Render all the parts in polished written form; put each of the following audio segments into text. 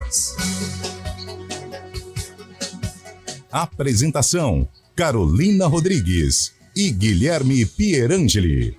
Campinas. Apresentação: Carolina Rodrigues e Guilherme Pierangeli.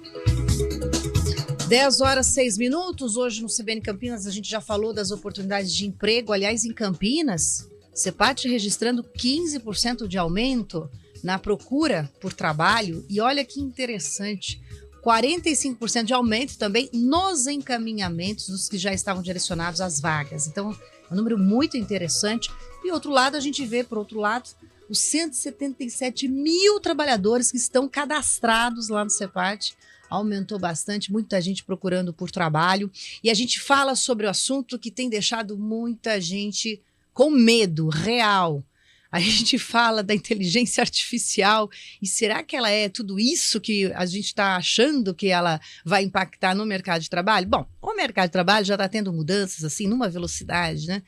10h06. Hoje no CBN Campinas a gente já falou das oportunidades de emprego. Aliás, em Campinas, CEPAT registrando 15% de aumento na procura por trabalho. E olha que interessante, 45% de aumento também nos encaminhamentos dos que já estavam direcionados às vagas. Então, é um número muito interessante. E outro lado, a gente vê, por outro lado, os 177 mil trabalhadores que estão cadastrados lá no CEPAT. Aumentou bastante, muita gente procurando por trabalho. E a gente fala sobre o assunto que tem deixado muita gente com medo real. A gente fala da inteligência artificial. E será que ela é tudo isso que a gente está achando que ela vai impactar no mercado de trabalho? Bom, o mercado de trabalho já está tendo mudanças assim, numa velocidade, né?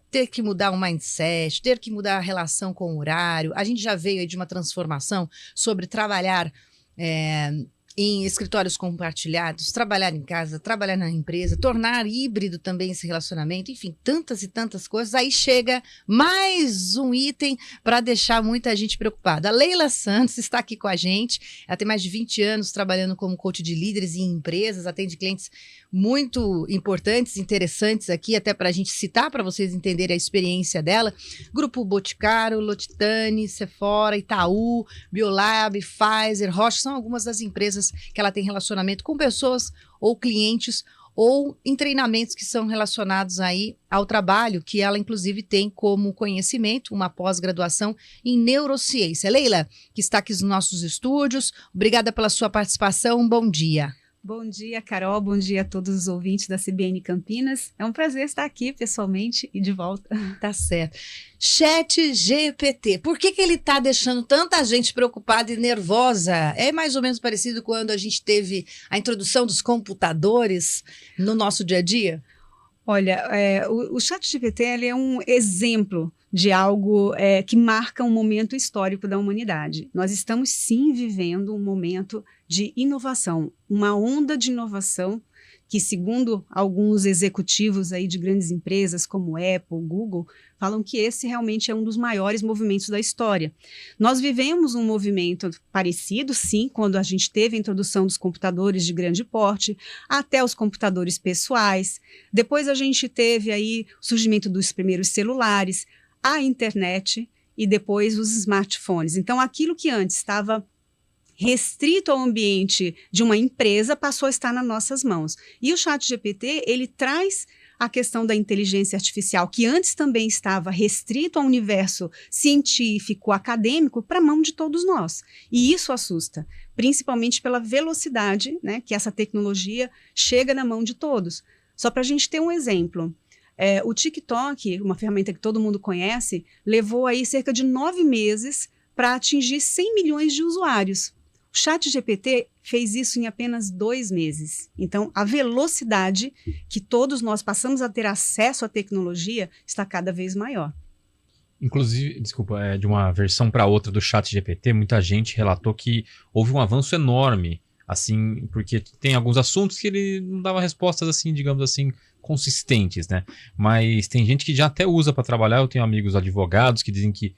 Ter que mudar o mindset, ter que mudar a relação com o horário. A gente já veio aí de uma transformação sobre trabalhar em escritórios compartilhados, trabalhar em casa, trabalhar na empresa, tornar híbrido também esse relacionamento, enfim, tantas e tantas coisas. Aí chega mais um item para deixar muita gente preocupada. A Leila Santos está aqui com a gente, ela tem mais de 20 anos trabalhando como coach de líderes em empresas, atende clientes muito importantes, interessantes aqui, até para a gente citar, para vocês entenderem a experiência dela. Grupo Boticário, L'Occitane, Sephora, Itaú, Biolab, Pfizer, Roche, são algumas das empresas que ela tem relacionamento com pessoas ou clientes ou em treinamentos que são relacionados aí ao trabalho, que ela inclusive tem como conhecimento uma pós-graduação em neurociência. Leila, que está aqui nos nossos estúdios, obrigada pela sua participação, bom dia. Bom dia, Carol. Bom dia a todos os ouvintes da CBN Campinas. É um prazer estar aqui pessoalmente e de volta. Tá certo. ChatGPT, por que ele está deixando tanta gente preocupada e nervosa? É mais ou menos parecido quando a gente teve a introdução dos computadores no nosso dia a dia? Olha, o ChatGPT ele é um exemplo de algo que marca um momento histórico da humanidade. Nós estamos sim vivendo um momento de inovação, uma onda de inovação que, segundo alguns executivos aí de grandes empresas como Apple, Google, falam que esse realmente é um dos maiores movimentos da história. Nós vivemos um movimento parecido, sim, quando a gente teve a introdução dos computadores de grande porte, até os computadores pessoais. Depois a gente teve aí o surgimento dos primeiros celulares, a internet e depois os smartphones. Então, aquilo que antes estava restrito ao ambiente de uma empresa passou a estar nas nossas mãos. E o ChatGPT, ele traz a questão da inteligência artificial, que antes também estava restrito ao universo científico, acadêmico, para a mão de todos nós. E isso assusta, principalmente pela velocidade, né, que essa tecnologia chega na mão de todos. Só para a gente ter um exemplo, o TikTok, uma ferramenta que todo mundo conhece, levou aí cerca de 9 meses para atingir 100 milhões de usuários. O ChatGPT fez isso em apenas 2 meses. Então, a velocidade que todos nós passamos a ter acesso à tecnologia está cada vez maior. Inclusive, desculpa, de uma versão para outra do ChatGPT, muita gente relatou que houve um avanço enorme, assim, porque tem alguns assuntos que ele não dava respostas assim, digamos assim, consistentes, né? Mas tem gente que já até usa para trabalhar. Eu tenho amigos advogados que dizem que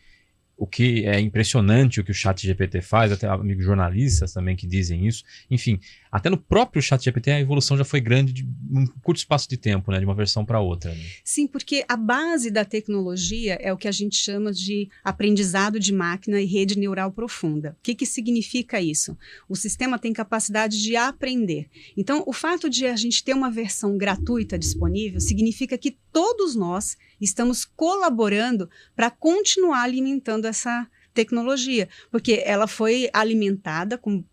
o que é impressionante o que o ChatGPT faz, até amigos jornalistas também que dizem isso. Enfim, até no próprio ChatGPT a evolução já foi grande de um curto espaço de tempo, né, de uma versão para outra. Né? Sim, porque a base da tecnologia é o que a gente chama de aprendizado de máquina e rede neural profunda. O que significa isso? O sistema tem capacidade de aprender. Então, o fato de a gente ter uma versão gratuita disponível significa que todos nós estamos colaborando para continuar alimentando essa tecnologia, porque ela foi alimentada com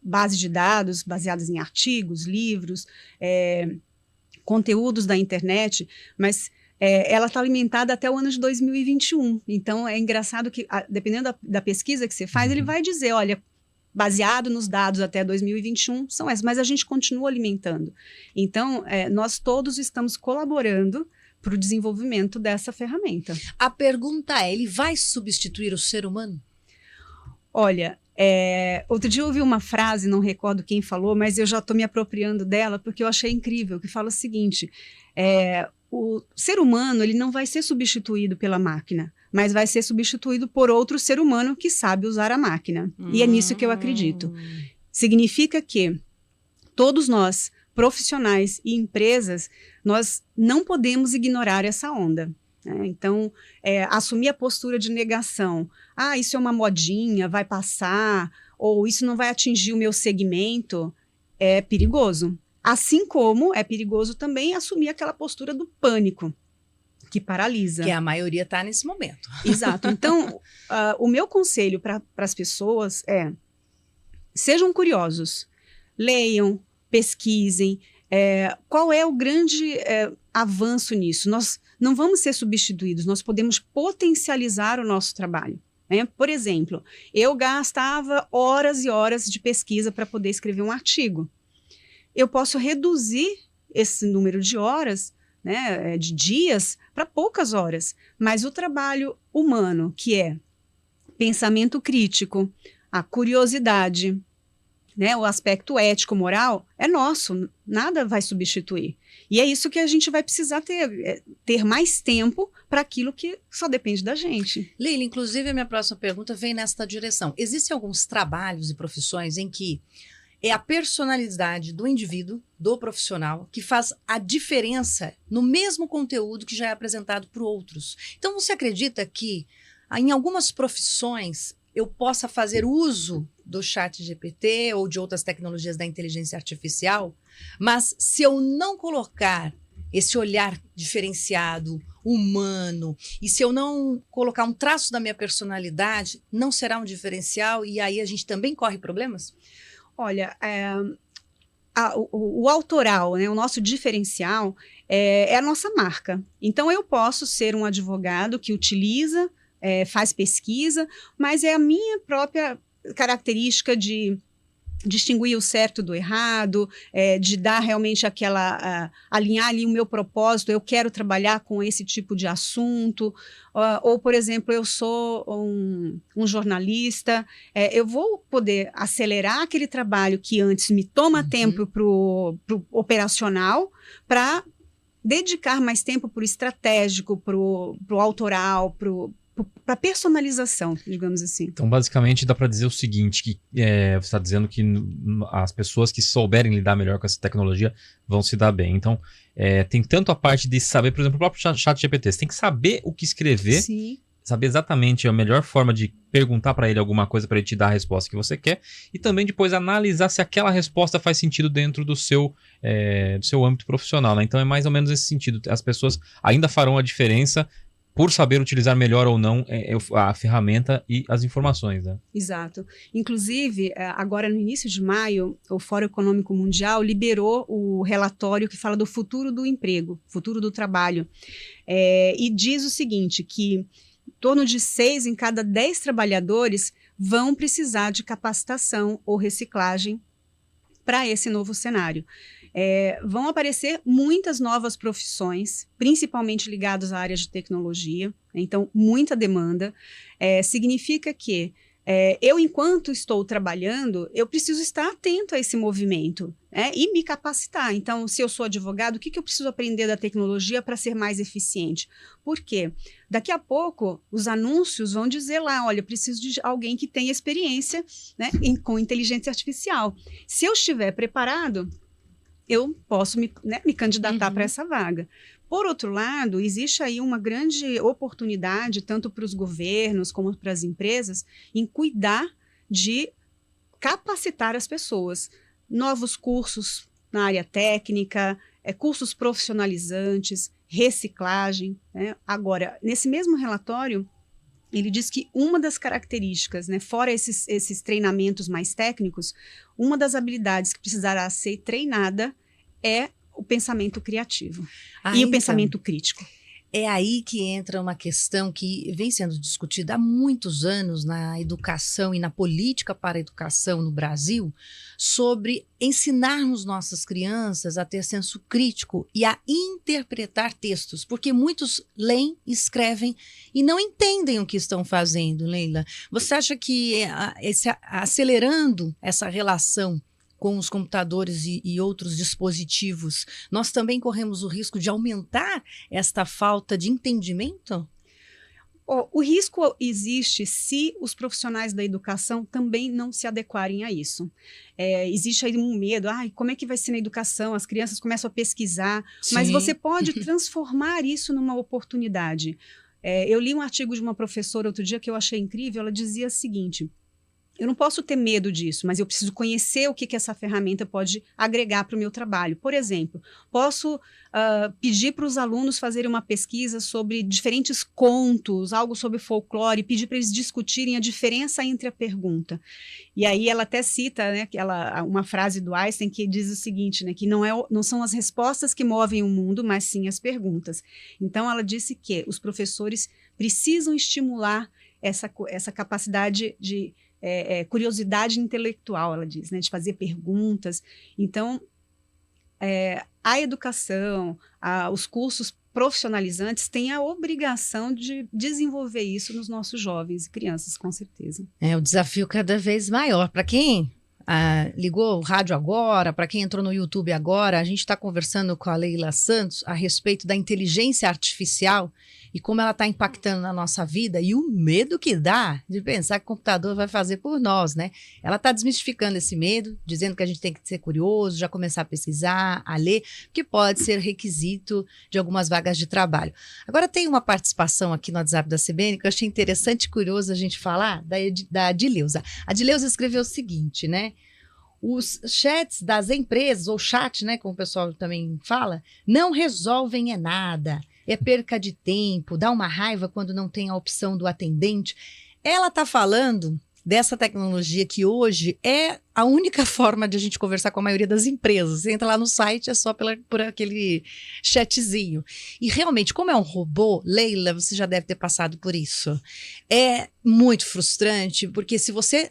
base de dados baseadas em artigos, livros, conteúdos da internet, mas ela está alimentada até o ano de 2021. Então, é engraçado que, dependendo da pesquisa que você faz, ele vai dizer, olha, baseado nos dados até 2021, são essas, mas a gente continua alimentando. Então, nós todos estamos colaborando para o desenvolvimento dessa ferramenta. A pergunta é, ele vai substituir o ser humano? Olha, outro dia eu ouvi uma frase, não recordo quem falou, mas eu já estou me apropriando dela porque eu achei incrível, que fala o seguinte, o ser humano ele não vai ser substituído pela máquina, mas vai ser substituído por outro ser humano que sabe usar a máquina. E é nisso que eu acredito. Significa que todos nós, profissionais e empresas, nós não podemos ignorar essa onda. Né? Então, assumir a postura de negação. Isso é uma modinha, vai passar, ou isso não vai atingir o meu segmento, é perigoso. Assim como é perigoso também assumir aquela postura do pânico, que paralisa. Que a maioria está nesse momento. Exato. Então, o meu conselho para as pessoas é: sejam curiosos, leiam, pesquisem. Qual é o grande avanço nisso? Nós não vamos ser substituídos, nós podemos potencializar o nosso trabalho. Né? Por exemplo, eu gastava horas e horas de pesquisa para poder escrever um artigo. Eu posso reduzir esse número de horas, né, de dias, para poucas horas. Mas o trabalho humano, que é pensamento crítico, a curiosidade, né, o aspecto ético, moral, é nosso, nada vai substituir. E é isso que a gente vai precisar ter mais tempo para aquilo que só depende da gente. Leila, inclusive a minha próxima pergunta vem nesta direção. Existem alguns trabalhos e profissões em que é a personalidade do indivíduo, do profissional, que faz a diferença no mesmo conteúdo que já é apresentado por outros. Então, você acredita que em algumas profissões eu possa fazer uso do ChatGPT ou de outras tecnologias da inteligência artificial, mas se eu não colocar esse olhar diferenciado, humano, e se eu não colocar um traço da minha personalidade, não será um diferencial e aí a gente também corre problemas? Olha, o autoral, né, o nosso diferencial é a nossa marca. Então, eu posso ser um advogado que utiliza, faz pesquisa, mas é a minha própria característica de distinguir o certo do errado, de dar realmente alinhar ali o meu propósito, eu quero trabalhar com esse tipo de assunto, ou, por exemplo, eu sou um jornalista, eu vou poder acelerar aquele trabalho que antes me toma tempo para o operacional, para dedicar mais tempo para o estratégico, para o autoral, para personalização, digamos assim. Então, basicamente, dá para dizer o seguinte, que você está dizendo que as pessoas que souberem lidar melhor com essa tecnologia vão se dar bem. Então, tem tanto a parte de saber, por exemplo, o próprio ChatGPT, você tem que saber o que escrever, Sim. saber exatamente a melhor forma de perguntar para ele alguma coisa para ele te dar a resposta que você quer e também depois analisar se aquela resposta faz sentido dentro do seu âmbito profissional. Né? Então, é mais ou menos esse sentido. As pessoas ainda farão a diferença por saber utilizar melhor ou não a ferramenta e as informações, né? Exato. Inclusive, agora no início de maio, o Fórum Econômico Mundial liberou o relatório que fala do futuro do emprego, futuro do trabalho. E diz o seguinte, que em torno de 6 em cada 10 trabalhadores vão precisar de capacitação ou reciclagem para esse novo cenário. Vão aparecer muitas novas profissões, principalmente ligadas à área de tecnologia, então muita demanda. Significa que eu, enquanto estou trabalhando, eu preciso estar atento a esse movimento, e me capacitar. Então, se eu sou advogado, o que eu preciso aprender da tecnologia para ser mais eficiente? Por quê? Daqui a pouco, os anúncios vão dizer lá, olha, eu preciso de alguém que tenha experiência, né, com inteligência artificial. Se eu estiver preparado, eu posso me candidatar para essa vaga. Por outro lado, existe aí uma grande oportunidade, tanto para os governos como para as empresas, em cuidar de capacitar as pessoas. Novos cursos na área técnica, cursos profissionalizantes, reciclagem. Né? Agora, nesse mesmo relatório, ele diz que uma das características, né, fora esses treinamentos mais técnicos, uma das habilidades que precisará ser treinada é o pensamento criativo e o pensamento crítico. É aí que entra uma questão que vem sendo discutida há muitos anos na educação e na política para a educação no Brasil, sobre ensinarmos nossas crianças a ter senso crítico e a interpretar textos, porque muitos leem, escrevem e não entendem o que estão fazendo, Leila. Você acha que acelerando essa relação com os computadores e outros dispositivos, nós também corremos o risco de aumentar esta falta de entendimento? O risco existe se os profissionais da educação também não se adequarem a isso. Existe aí um medo, como é que vai ser na educação? As crianças começam a pesquisar, mas Sim. você pode transformar isso numa oportunidade. Eu li um artigo de uma professora outro dia que eu achei incrível, ela dizia o seguinte: eu não posso ter medo disso, mas eu preciso conhecer o que essa ferramenta pode agregar para o meu trabalho. Por exemplo, posso pedir para os alunos fazerem uma pesquisa sobre diferentes contos, algo sobre folclore, pedir para eles discutirem a diferença entre a pergunta. E aí ela até cita, né, uma frase do Einstein que diz o seguinte, né, que não são as respostas que movem o mundo, mas sim as perguntas. Então ela disse que os professores precisam estimular essa capacidade de curiosidade intelectual, ela diz, né, de fazer perguntas. Então, a educação, os cursos profissionalizantes têm a obrigação de desenvolver isso nos nossos jovens e crianças, com certeza. É o desafio cada vez maior. Para quem ligou o rádio agora, para quem entrou no YouTube agora, a gente está conversando com a Leila Santos a respeito da inteligência artificial e como ela está impactando na nossa vida e o medo que dá de pensar que o computador vai fazer por nós, né? Ela está desmistificando esse medo, dizendo que a gente tem que ser curioso, já começar a pesquisar, a ler, que pode ser requisito de algumas vagas de trabalho. Agora tem uma participação aqui no WhatsApp da CBN que eu achei interessante e curioso a gente falar, da Adileuza. A Adileuza escreveu o seguinte, né? Os chats das empresas, ou chat, né, como o pessoal também fala, não resolvem nada. É perca de tempo, dá uma raiva quando não tem a opção do atendente. Ela está falando dessa tecnologia que hoje é a única forma de a gente conversar com a maioria das empresas. Você entra lá no site, é só por aquele chatzinho. E realmente, como é um robô, Leila, você já deve ter passado por isso. É muito frustrante, porque se você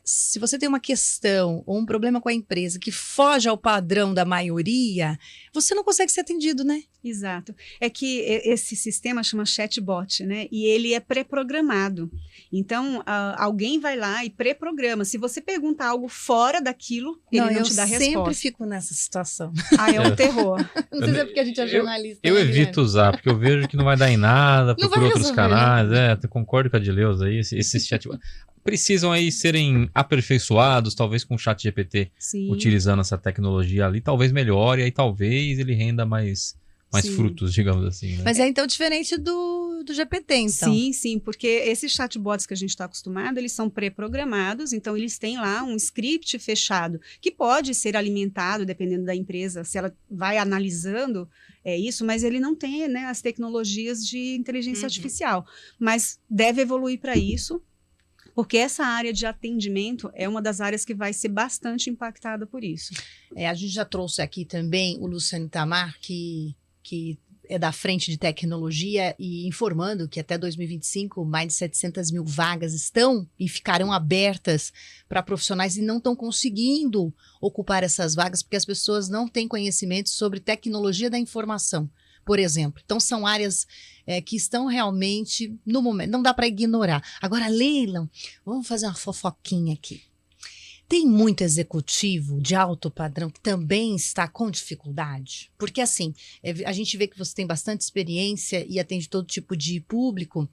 tem uma questão ou um problema com a empresa que foge ao padrão da maioria, você não consegue ser atendido, né? Exato. É que esse sistema chama chatbot, né? E ele é pré-programado. Então, alguém vai lá e pré-programa. Se você perguntar algo fora daquilo, ele não te dá resposta. Eu sempre fico nessa situação. É um terror. Não sei se é porque a gente é jornalista. Eu evito usar, porque eu vejo que não vai dar em nada, procuro outros resolver, canais. Eu concordo com a Adileuza aí. Esses chat precisam aí serem aperfeiçoados, talvez com o chat GPT, Sim. utilizando essa tecnologia ali, talvez melhore, aí talvez ele renda mais Sim. frutos, digamos assim. Né? Mas é então diferente do GPT, então. Sim, porque esses chatbots que a gente está acostumado, eles são pré-programados, então eles têm lá um script fechado, que pode ser alimentado, dependendo da empresa, se ela vai analisando isso, mas ele não tem, né, as tecnologias de inteligência artificial. Mas deve evoluir para isso, porque essa área de atendimento é uma das áreas que vai ser bastante impactada por isso. A gente já trouxe aqui também o Luciano Itamar, que é da frente de tecnologia e informando que até 2025 mais de 700 mil vagas estão e ficarão abertas para profissionais e não estão conseguindo ocupar essas vagas porque as pessoas não têm conhecimento sobre tecnologia da informação, por exemplo. Então são áreas que estão realmente no momento, não dá para ignorar. Agora, Leila, vamos fazer uma fofoquinha aqui. Tem muito executivo de alto padrão que também está com dificuldade? Porque, assim, a gente vê que você tem bastante experiência e atende todo tipo de público,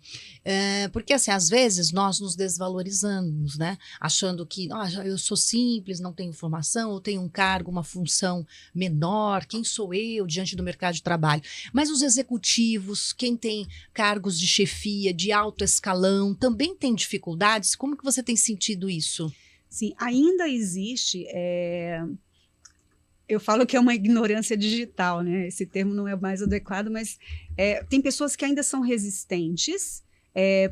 porque, assim, às vezes nós nos desvalorizamos, né? Achando que eu sou simples, não tenho formação, ou tenho um cargo, uma função menor, quem sou eu diante do mercado de trabalho? Mas os executivos, quem tem cargos de chefia, de alto escalão, também tem dificuldades? Como que você tem sentido isso? Sim, ainda existe, eu falo que é uma ignorância digital, né? Esse termo não é mais adequado, mas tem pessoas que ainda são resistentes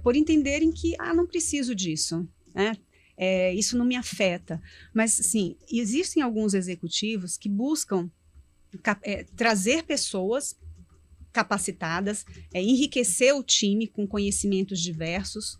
por entenderem que, não preciso disso, né? Isso não me afeta. Mas, sim, existem alguns executivos que buscam trazer pessoas capacitadas, enriquecer o time com conhecimentos diversos,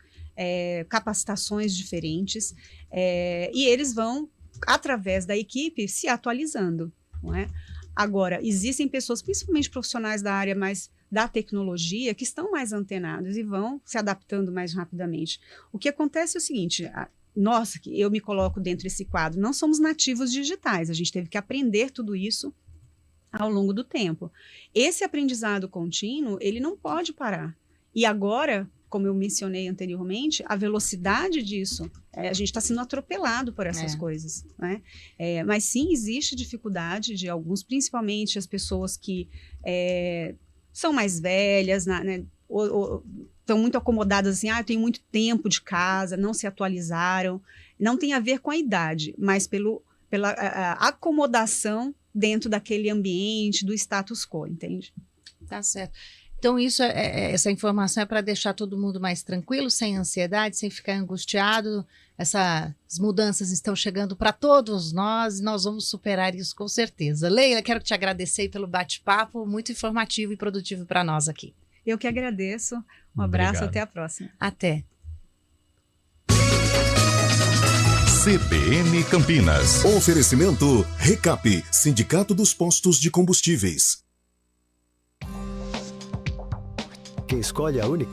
capacitações diferentes, e eles vão, através da equipe, se atualizando, não é? Agora, existem pessoas, principalmente profissionais da área mais da tecnologia, que estão mais antenados e vão se adaptando mais rapidamente. O que acontece é o seguinte, nossa, que eu me coloco dentro desse quadro. Não somos nativos digitais, a gente teve que aprender tudo isso ao longo do tempo. Esse aprendizado contínuo, ele não pode parar. E agora, como eu mencionei anteriormente, a velocidade disso, a gente está sendo atropelado por essas coisas, né? Mas sim, existe dificuldade de alguns, principalmente as pessoas que são mais velhas, né? Ou estão muito acomodadas assim, eu tenho muito tempo de casa, não se atualizaram. Não tem a ver com a idade, mas pela acomodação dentro daquele ambiente, do status quo, entende? Tá certo. Então, essa informação é para deixar todo mundo mais tranquilo, sem ansiedade, sem ficar angustiado. Essas mudanças estão chegando para todos nós e nós vamos superar isso com certeza. Leila, quero te agradecer pelo bate-papo, muito informativo e produtivo para nós aqui. Eu que agradeço. Um abraço, Obrigado. até a próxima. Até. CBN Campinas. Oferecimento Recap, Sindicato dos Postos de Combustíveis. Quem escolhe a Unicred